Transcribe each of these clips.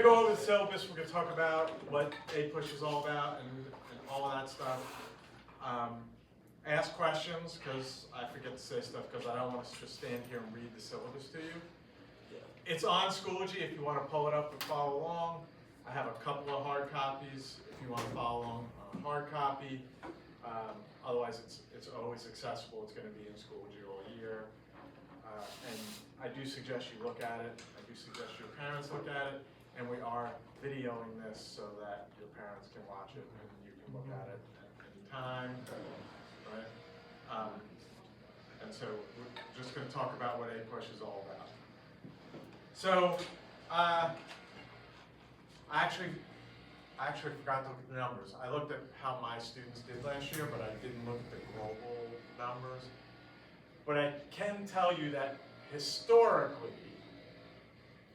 go over the syllabus. We're going to talk about what APUSH is all about and all of that stuff. Ask questions, because I forget to say stuff because I don't want to just stand here and read the syllabus to you. It's on Schoology if you want to pull it up and follow along. I have a couple of hard copies if you want to follow along on a hard copy. Otherwise, it's always accessible. It's going to be in Schoology all year. And I do suggest you look at it. I do suggest your parents look at it. And we are videoing this so that your parents can watch it and you can look at it at any time. Right? And so we're just going to talk about what APUSH is all about. So I actually forgot to look at the numbers. I looked at how my students did last year, but I didn't look at the global numbers. But I can tell you that historically,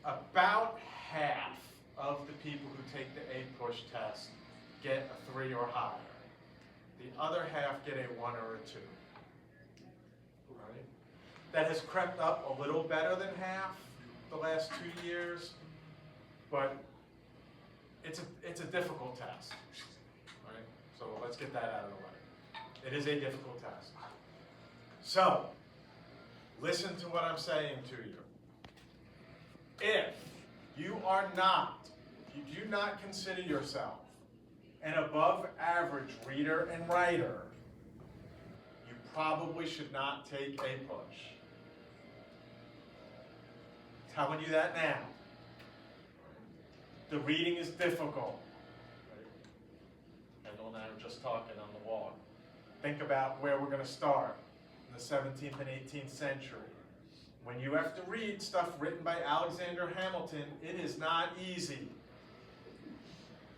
about half of the people who take the APUSH test get a 3 or higher. The other half get a 1 or a 2. Right? That has crept up a little better than half the last 2 years, but it's a difficult test. Right? So let's get that out of the way. It is a difficult test. So listen to what I'm saying to you. If you do not consider yourself an above average reader and writer, you probably should not take APUSH. I'm telling you that now. The reading is difficult. Kendall and I were just talking on the walk. Think about where we're going to start in the 17th and 18th century. When you have to read stuff written by Alexander Hamilton, it is not easy.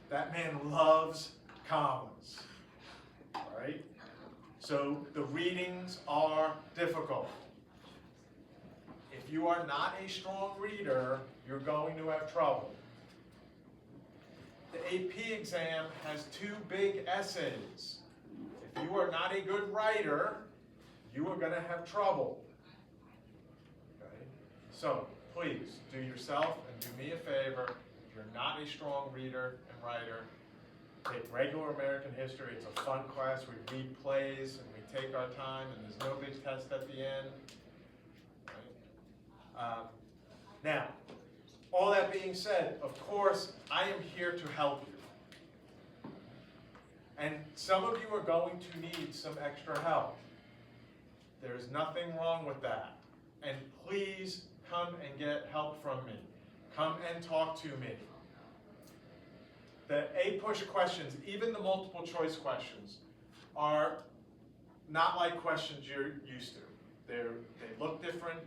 That man loves commas. All right? So the readings are difficult. If you are not a strong reader, you're going to have trouble. The AP exam has 2 big essays. If you are not a good writer, you are going to have trouble. Okay? So please do yourself and do me a favor. If you're not a strong reader and writer, take regular American history. It's a fun class. We read plays and we take our time, and there's no big test at the end. Right? Now, all that being said, of course, I am here to help you. And some of you are going to need some extra help. There's nothing wrong with that. And please come and get help from me. Come and talk to me. The APUSH questions, even the multiple choice questions, are not like questions you're used to. They look different.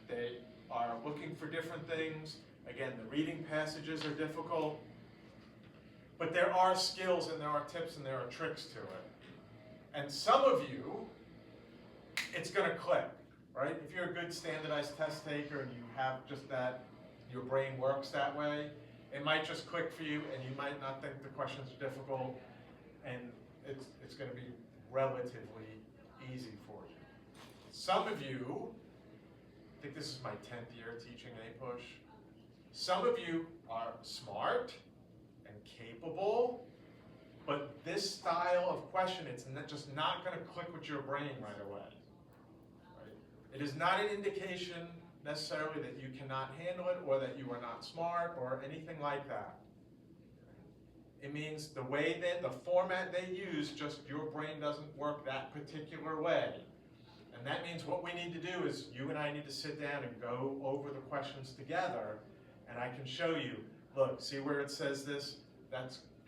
They are looking for different things. Again, the reading passages are difficult. But there are skills and there are tips and there are tricks to it. And some of you, it's going to click, right? If you're a good standardized test taker and you have just that, your brain works that way, it might just click for you and you might not think the questions are difficult, and it's going to be relatively easy for you. Some of you, I think this is my 10th year teaching APUSH, some of you are smart and capable, but this style of question, it's just not going to click with your brain right away. Right? It is not an indication necessarily that you cannot handle it or that you are not smart or anything like that. It means the way that the format they use, just your brain doesn't work that particular way. And that means what we need to do is you and I need to sit down and go over the questions together, and I can show you, look, see where it says this?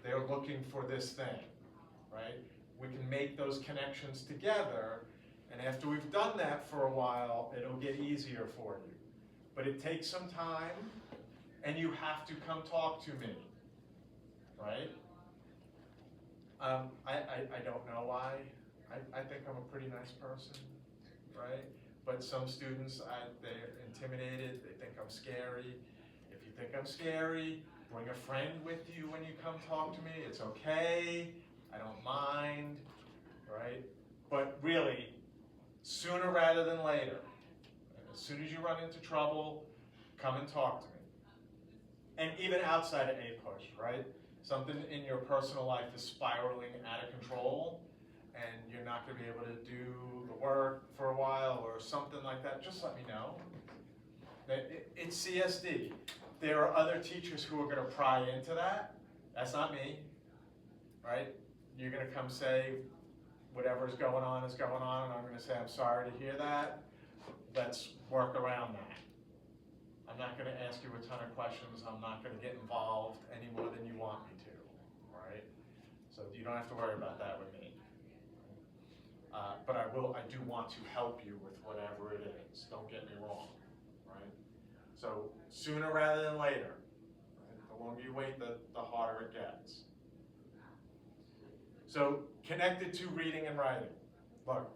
They're looking for this thing, right? We can make those connections together, and after we've done that for a while, it'll get easier for you. But it takes some time, and you have to come talk to me, right? I don't know why. I think I'm a pretty nice person, right? But some students, they're intimidated. They think I'm scary. If you think I'm scary, bring a friend with you when you come talk to me. It's okay. I don't mind, right? But really, sooner rather than later, as soon as you run into trouble, come and talk to me. And even outside of APUSH, right? Something in your personal life is spiraling out of control and you're not going to be able to do the work for a while or something like that, just let me know. It's CSD. There are other teachers who are going to pry into that. That's not me, right? You're going to come say whatever's going on is going on, and I'm going to say I'm sorry to hear that. Let's work around that. I'm not going to ask you a ton of questions. I'm not going to get involved any more than you want me to, right? So you don't have to worry about that with me. But I do want to help you with whatever it is. Don't get me wrong, right? So sooner rather than later, right? The longer you wait, the harder it gets. So connected to reading and writing. Look,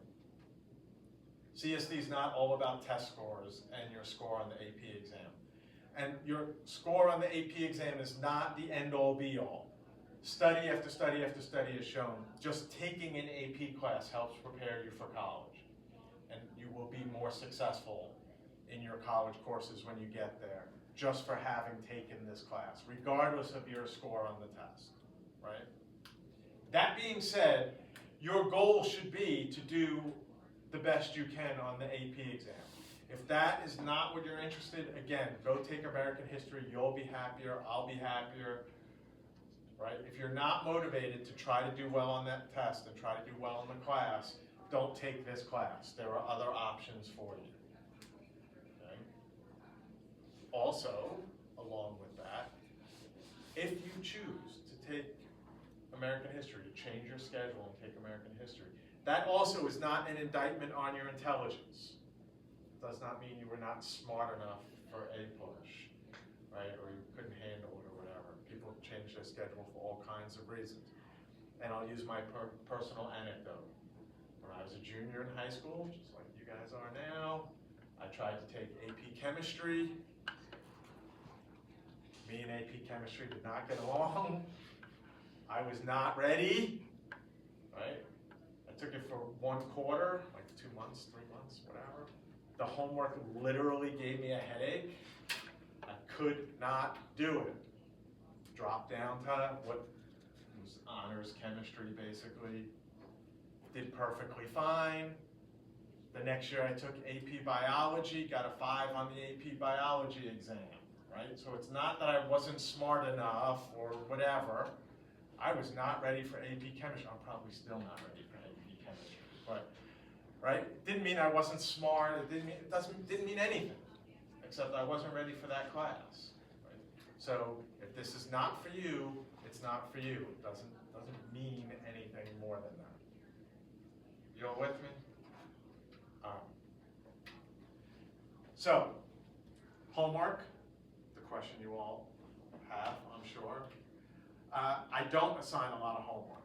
CSD is not all about test scores and your score on the AP exam. And your score on the AP exam is not the end-all be-all. Study after study after study has shown just taking an AP class helps prepare you for college. And you will be more successful in your college courses when you get there, just for having taken this class, regardless of your score on the test, right? That being said, your goal should be to do the best you can on the AP exam. If that is not what you're interested, again, go take American history. You'll be happier, I'll be happier, right? If you're not motivated to try to do well on that test and try to do well in the class, don't take this class. There are other options for you, okay? Also, along with that, if you choose to take American history, to change your schedule and take American history, that also is not an indictment on your intelligence. It does not mean you were not smart enough for APUSH, right? Or you couldn't handle it or whatever. People change their schedule for all kinds of reasons. And I'll use my personal anecdote. When I was a junior in high school, just like you guys are now, I tried to take AP chemistry. Me and AP chemistry did not get along. I was not ready, right? I took it for 1 quarter, like 2 months, 3 months, whatever. The homework literally gave me a headache. I could not do it. Dropped down to what was honors chemistry, basically. Did perfectly fine. The next year I took AP biology, got a 5 on the AP biology exam, right? So it's not that I wasn't smart enough or whatever. I was not ready for AP chemistry. I'm probably still not ready for AP chemistry, but right? It didn't mean I wasn't smart. It didn't mean anything, except I wasn't ready for that class. Right? So if this is not for you, it's not for you. It doesn't mean anything more than that. You all with me? So homework, the question you all have, I'm sure. I don't assign a lot of homework,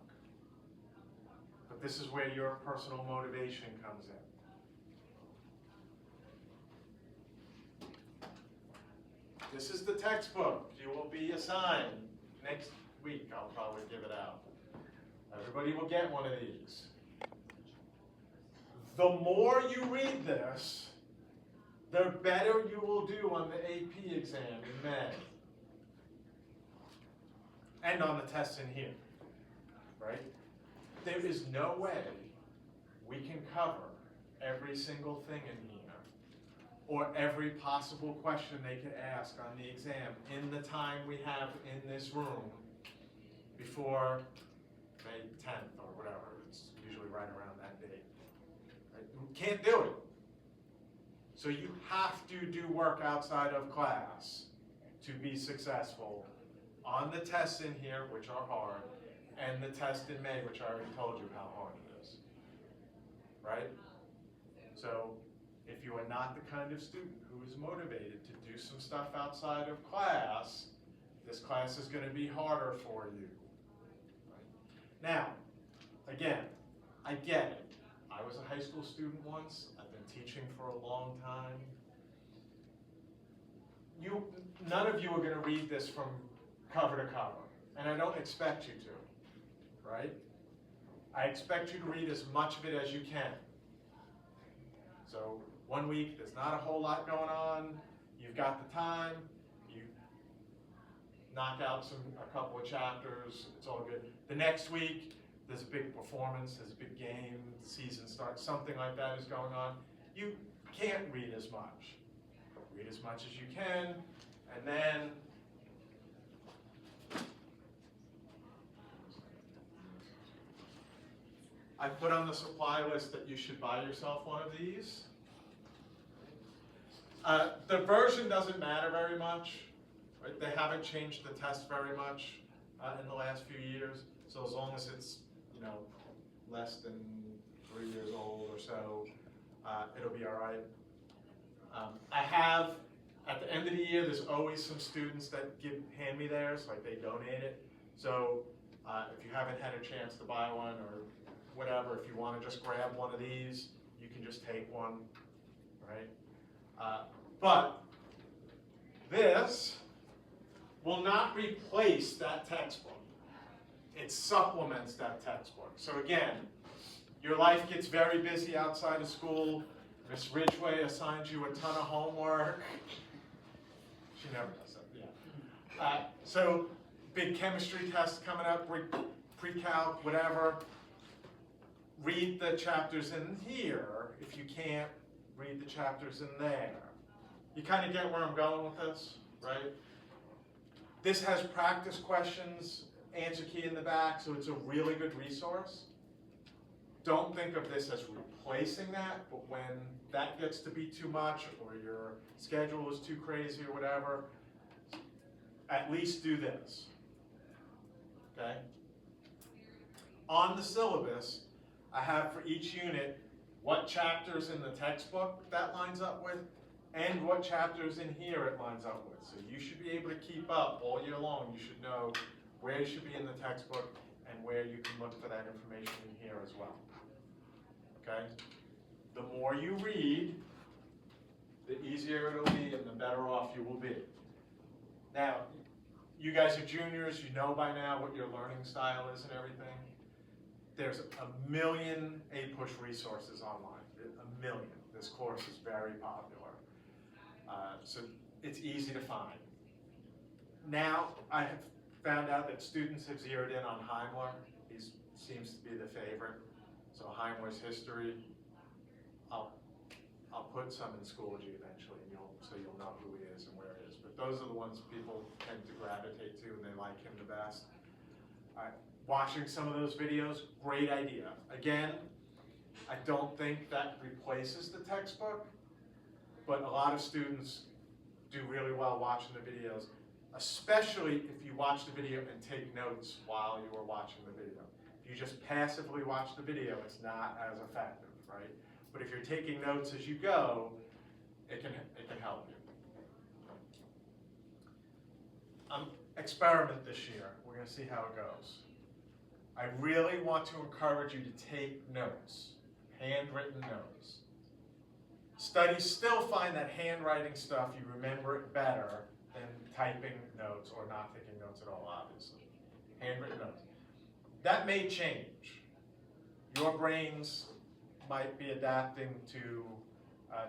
but this is where your personal motivation comes in. This is the textbook you will be assigned. Next week I'll probably give it out. Everybody will get one of these. The more you read this, the better you will do on the AP exam in May. And on the tests in here, right? There is no way we can cover every single thing in here or every possible question they could ask on the exam in the time we have in this room before May 10th or whatever. It's usually right around that date. Right? We can't do it. So you have to do work outside of class to be successful on the tests in here, which are hard, and the test in May, which I already told you how hard it is, right? So if you are not the kind of student who is motivated to do some stuff outside of class, this class is going to be harder for you. Right? Now, again, I get it. I was a high school student once. I've been teaching for a long time. None of you are going to read this from cover to cover, and I don't expect you to, right? I expect you to read as much of it as you can. So 1 week, there's not a whole lot going on. You've got the time. You knock out a couple of chapters, it's all good. The next week, there's a big performance, there's a big game, the season starts, something like that is going on. You can't read as much. Read as much as you can, and then I put on the supply list that you should buy yourself one of these. The version doesn't matter very much. Right? They haven't changed the test very much in the last few years. So as long as it's less than 3 years old or so, it'll be all right. I have, at the end of the year, there's always some students that hand me theirs, like they donate it. So if you haven't had a chance to buy one or whatever, if you want to just grab one of these, you can just take one, right? But this will not replace that textbook. It supplements that textbook. So again, your life gets very busy outside of school. Miss Ridgway assigns you a ton of homework. She never does that, yeah. So big chemistry test coming up, pre-calc, whatever. Read the chapters in here if you can't read the chapters in there. You kind of get where I'm going with this, right? This has practice questions, answer key in the back, so it's a really good resource. Don't think of this as replacing that, but when that gets to be too much or your schedule is too crazy or whatever, at least do this, okay? On the syllabus, I have for each unit what chapters in the textbook that lines up with and what chapters in here it lines up with. So you should be able to keep up all year long. You should know where you should be in the textbook and where you can look for that information in here as well. Okay? The more you read, the easier it'll be and the better off you will be. Now, you guys are juniors, you know by now what your learning style is and everything. There's a million APUSH resources online, a million. This course is very popular. So it's easy to find. Now, I have found out that students have zeroed in on Heimler. He seems to be the favorite. So Heimler's history, I'll put some in Schoology eventually, and so you'll know who he is and where he is. But those are the ones people tend to gravitate to, and they like him the best. Watching some of those videos, great idea. Again, I don't think that replaces the textbook, but a lot of students do really well watching the videos, especially if you watch the video and take notes while you are watching the video. If you just passively watch the video, it's not as effective, right? But if you're taking notes as you go, it can help you. Experiment this year. We're going to see how it goes. I really want to encourage you to take notes, handwritten notes. Studies still find that handwriting stuff, you remember it better than typing notes or not taking notes at all, obviously. Handwritten notes. That may change. Your brains might be adapting to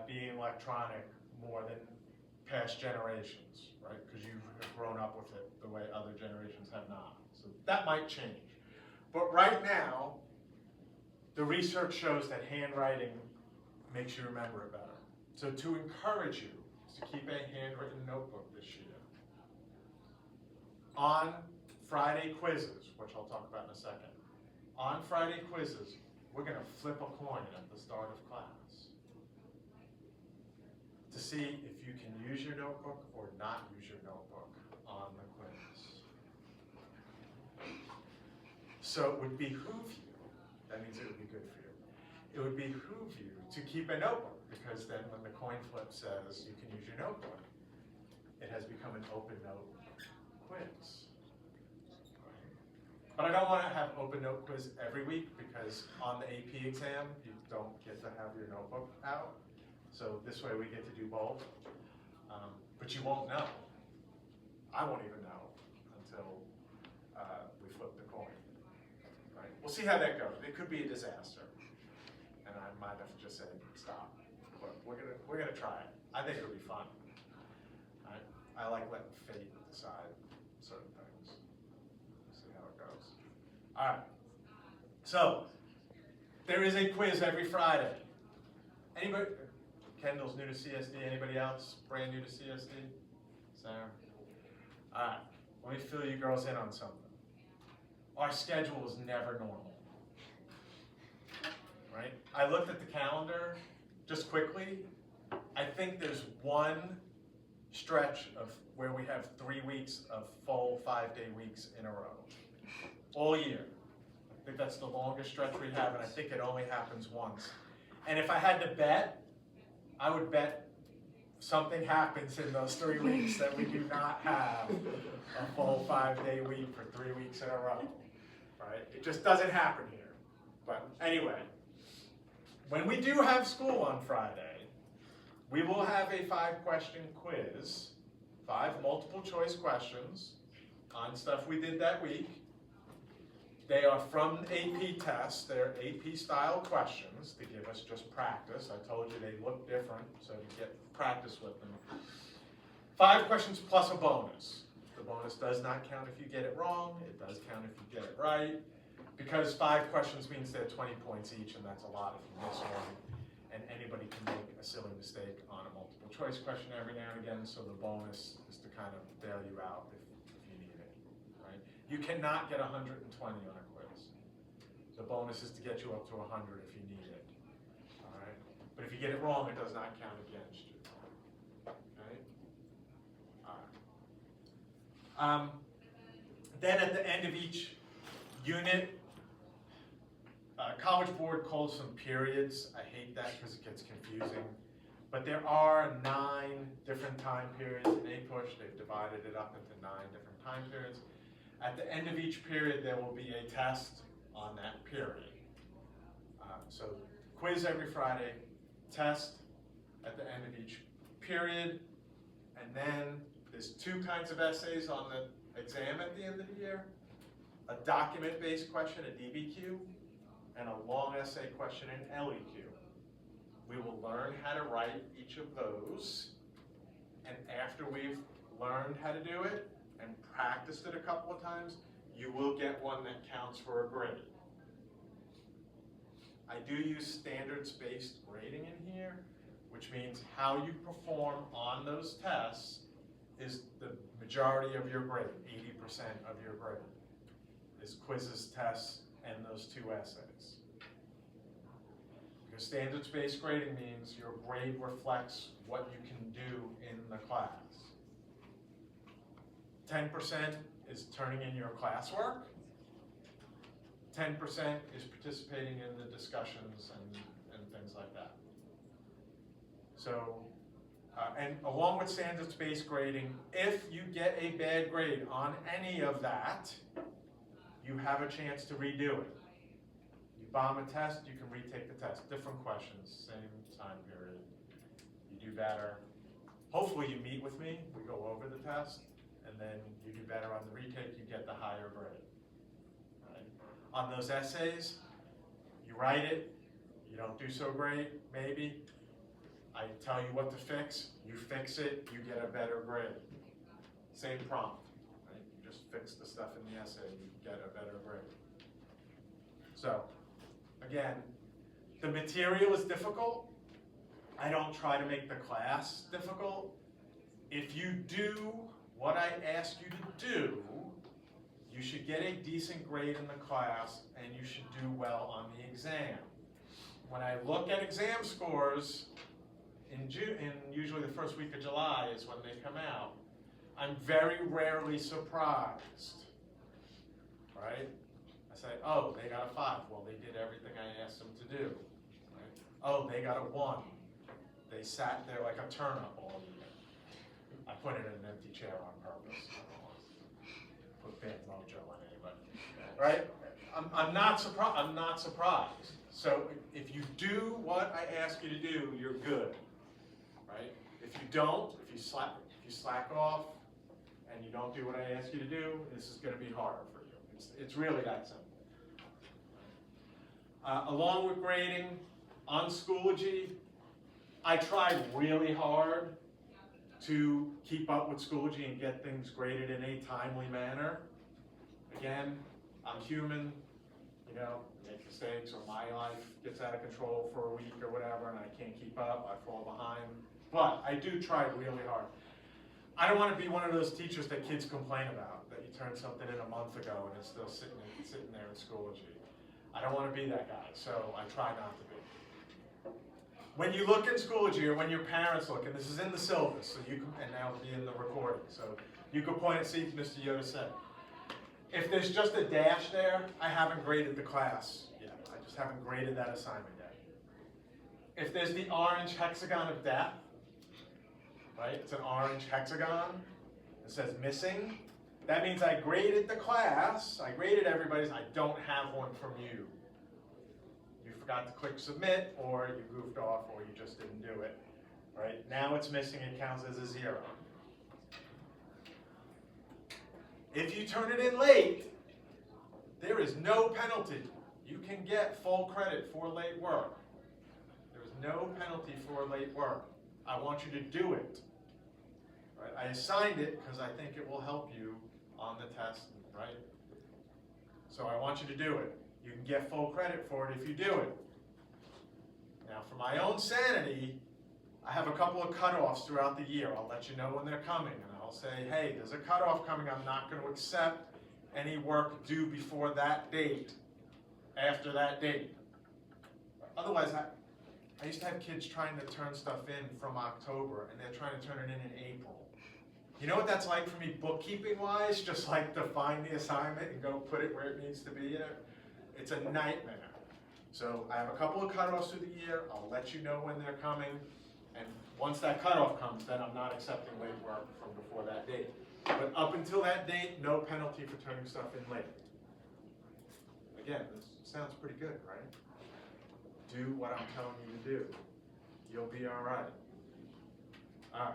being electronic more than past generations, right? Because you have grown up with it the way other generations have not. So that might change. But right now, the research shows that handwriting makes you remember it better. So to encourage you is to keep a handwritten notebook this year. On Friday quizzes, which I'll talk about in a second, on Friday quizzes, we're going to flip a coin at the start of class to see if you can use your notebook or not use your notebook on the quiz. So it would behoove you, that means it would be good for you, it would behoove you to keep a notebook, because then when the coin flip says you can use your notebook, it has become an open note quiz. But I don't want to have open note quiz every week, because on the AP exam, you don't get to have your notebook out. So this way we get to do both. But you won't know. I won't even know until we flip the coin. Right? We'll see how that goes. It could be a disaster. And I might have to just say, stop. But we're gonna try it. I think it'll be fun. I like letting fate decide certain All right. So, there is a quiz every Friday. Anybody? Kendall's new to CSD. Anybody else brand new to CSD? Sarah? All right. Let me fill you girls in on something. Our schedule is never normal. Right? I looked at the calendar just quickly. I think there's one stretch of where we have 3 weeks of full 5-day weeks in a row. All year. I think that's the longest stretch we have, and I think it only happens once. And if I had to bet, I would bet something happens in those 3 weeks that we do not have a full 5-day week for 3 weeks in a row. Right? It just doesn't happen here. But anyway, when we do have school on Friday, we will have a 5-question quiz, 5 multiple choice questions on stuff we did that week. They are from AP tests. They're AP style questions to give us just practice. I told you they look different, so you get practice with them. 5 questions plus a bonus. The bonus does not count if you get it wrong. It does count if you get it right. Because 5 questions means they're 20 points each, and that's a lot if you miss one. And anybody can make a silly mistake on a multiple choice question every now and again, so the bonus is to kind of bail you out if you need it, right? You cannot get 120 on a quiz. The bonus is to get you up to 100 if you need it, all right? But if you get it wrong, it does not count against you, okay? All right. Then at the end of each unit, College Board calls them periods. I hate that because it gets confusing. But there are 9 different time periods in APUSH. They've divided it up into 9 different time periods. At the end of each period, there will be a test on that period. So quiz every Friday, test at the end of each period, and then there's 2 kinds of essays on the exam at the end of the year. A document-based question, a DBQ, and a long essay question, an LEQ. We will learn how to write each of those, and after we've learned how to do it and practiced it a couple of times, you will get one that counts for a grade. I do use standards-based grading in here, which means how you perform on those tests is the majority of your grade, 80% of your grade, is quizzes, tests, and those 2 essays. Because standards-based grading means your grade reflects what you can do in the class. 10% is turning in your classwork. 10% is participating in the discussions and things like that. So, and along with standards-based grading, if you get a bad grade on any of that, you have a chance to redo it. You bomb a test, you can retake the test. Different questions, same time period. You do better. Hopefully you meet with me, we go over the test, and then you do better on the retake, you get the higher grade. Right? On those essays, you write it, you don't do so great, maybe. I tell you what to fix, you fix it, you get a better grade. Same prompt. You just fix the stuff in the essay, you get a better grade. So, again, the material is difficult. I don't try to make the class difficult. If you do what I ask you to do, you should get a decent grade in the class and you should do well on the exam. When I look at exam scores, in usually the first week of July is when they come out, I'm very rarely surprised, right? I say, oh, they got a 5. Well, they did everything I asked them to do. Right? Oh, they got a 1. They sat there like a turnip all year. I put it in an empty chair on purpose. I don't want to put bad mojo on anybody, right? I'm not surprised. So if you do what I ask you to do, you're good, right? If you don't, if you slack off, and you don't do what I ask you to do, this is going to be harder for you. It's really that simple. Along with grading, on Schoology, I tried really hard to keep up with Schoology and get things graded in a timely manner. Again, I'm human, you know, make mistakes, or my life gets out of control for a week or whatever, and I can't keep up, I fall behind. But I do try really hard. I don't want to be one of those teachers that kids complain about, that you turned something in a month ago and it's still sitting there in Schoology. I don't want to be that guy, so I try not to be. When you look in Schoology, or when your parents look, and this is in the syllabus, so you can, and now it'll be in the recording, so you can point and see if Mr. Yoda said. If there's just a dash there, I haven't graded the class yet. I just haven't graded that assignment yet. If there's the orange hexagon of depth, right? It's an orange hexagon. It says missing. That means I graded the class. I graded everybody's. I don't have one from you. You forgot to click submit, or you goofed off, or you just didn't do it. Right? Now it's missing. It counts as a 0. If you turn it in late, there is no penalty. You can get full credit for late work. There's no penalty for late work. I want you to do it. Right? I assigned it because I think it will help you on the test, right? So I want you to do it. You can get full credit for it if you do it. Now, for my own sanity, I have a couple of cutoffs throughout the year. I'll let you know when they're coming, and I'll say, hey, there's a cutoff coming. I'm not going to accept any work due before that date, after that date. Otherwise, I used to have kids trying to turn stuff in from October, and they're trying to turn it in April. You know what that's like for me bookkeeping-wise? Just like to find the assignment and go put it where it needs to be. It's a nightmare. So I have a couple of cutoffs through the year. I'll let you know when they're coming. And once that cutoff comes, then I'm not accepting late work from before that date. But up until that date, no penalty for turning stuff in late. Again, this sounds pretty good, right? Do what I'm telling you to do. You'll be all right. All right.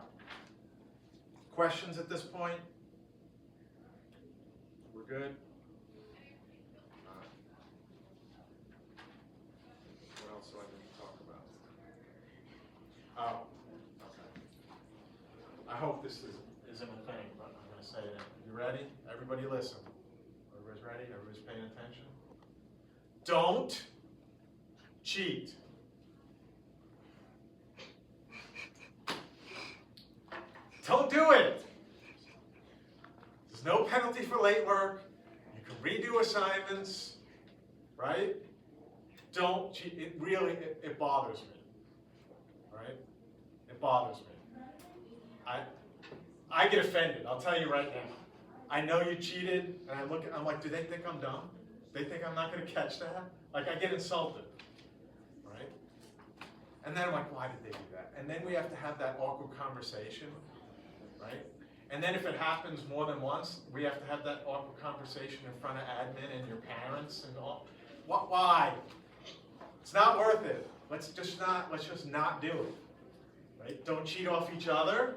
Questions at this point? We're good? All right. What else do I need to talk about? Oh, okay. I hope this isn't a thing, but I'm going to say it. You ready? Everybody listen. Everybody's ready? Everybody's paying attention? Don't cheat. Don't do it. There's no penalty for late work. You can redo assignments, right? Don't cheat. It really, it bothers me, right? It bothers me. I get offended. I'll tell you right now. I know you cheated, and I'm like, do they think I'm dumb? They think I'm not going to catch that? Like, I get insulted, right? And then I'm like, why did they do that? And then we have to have that awkward conversation, right? And then if it happens more than once, we have to have that awkward conversation in front of admin and your parents and all. Why? It's not worth it. Let's just not do it, right? Don't cheat off each other.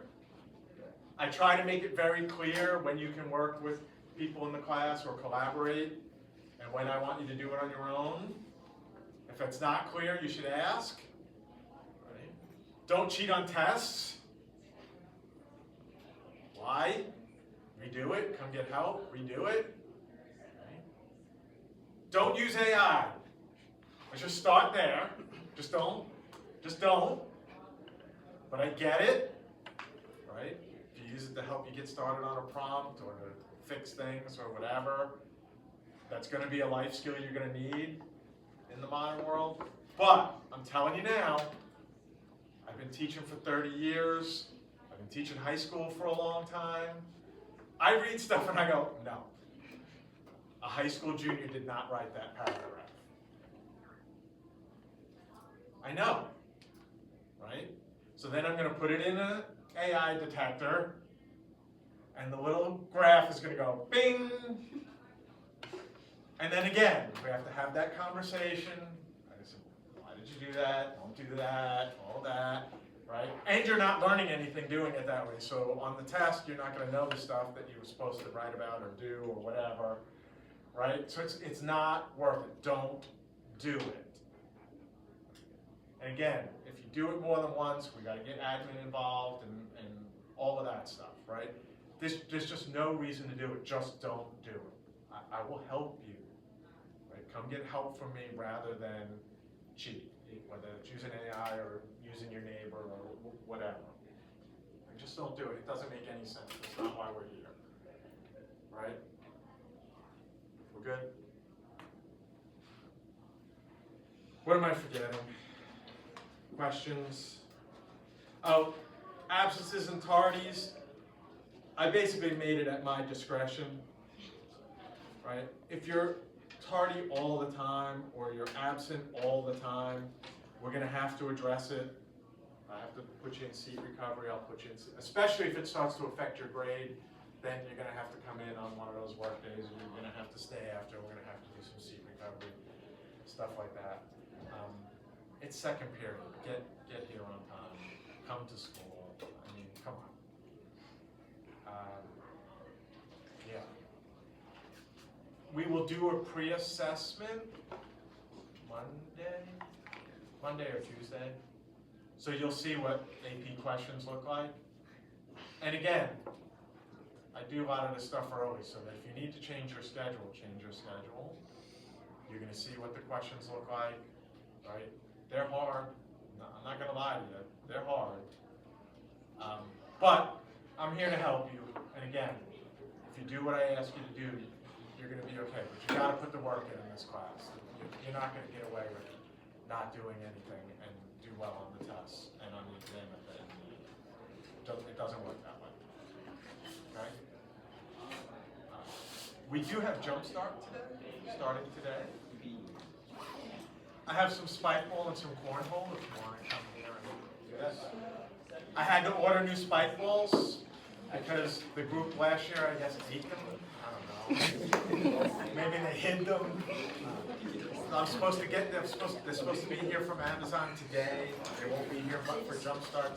I try to make it very clear when you can work with people in the class or collaborate, and when I want you to do it on your own. If it's not clear, you should ask. Right? Don't cheat on tests. Why? Redo it. Come get help. Redo it. Right? Don't use AI. Let's just start there. Just don't. Just don't. But I get it. Right? If you use it to help you get started on a prompt or to fix things or whatever, that's going to be a life skill you're going to need in the modern world. But I'm telling you now, I've been teaching for 30 years. I've been teaching high school for a long time. I read stuff and I go, no. A high school junior did not write that paragraph. I know, right? So then I'm going to put it in an AI detector, and the little graph is going to go bing. And then again, we have to have that conversation. I said, why did you do that? Don't do that, all that, right? And you're not learning anything doing it that way. So on the test, you're not going to know the stuff that you were supposed to write about or do or whatever, right? So it's not worth it. Don't do it. And again, if you do it more than once, we got to get admin involved and all of that stuff, right? There's just no reason to do it. Just don't do it. I will help you Come get help from me rather than cheat, whether it's using AI or using your neighbor or whatever. And just don't do it. It doesn't make any sense. That's not why we're here. Right? We're good? What am I forgetting? Questions? Oh, absences and tardies. I basically made it at my discretion. Right? If you're tardy all the time or you're absent all the time, we're going to have to address it. I have to put you in seat recovery. I'll put you in, especially if it starts to affect your grade, then you're going to have to come in on one of those work days, or you're going to have to stay after. We're going to have to do some seat recovery, stuff like that. It's second period. Get here on time. Come to school. I mean, come on. Yeah. We will do a pre-assessment Monday or Tuesday. So you'll see what AP questions look like. And again, I do a lot of this stuff early, so that if you need to change your schedule, change your schedule. You're going to see what the questions look like, right? They're hard. No, I'm not going to lie to you. They're hard. But I'm here to help you. And again, if you do what I ask you to do, you're going to be okay. But you got to put the work in this class. You're not going to get away with not doing anything and do well on the tests and on the exam at the end. It doesn't work that way. Okay? We do have Jumpstart today, starting today. I have some spike ball and some cornhole if you want to come here and do this. I had to order new spike balls because the group last year, I guess, ate them. I don't know. Maybe they hid them. I'm supposed to get them. They're supposed to be here from Amazon today. They won't be here but for Jumpstart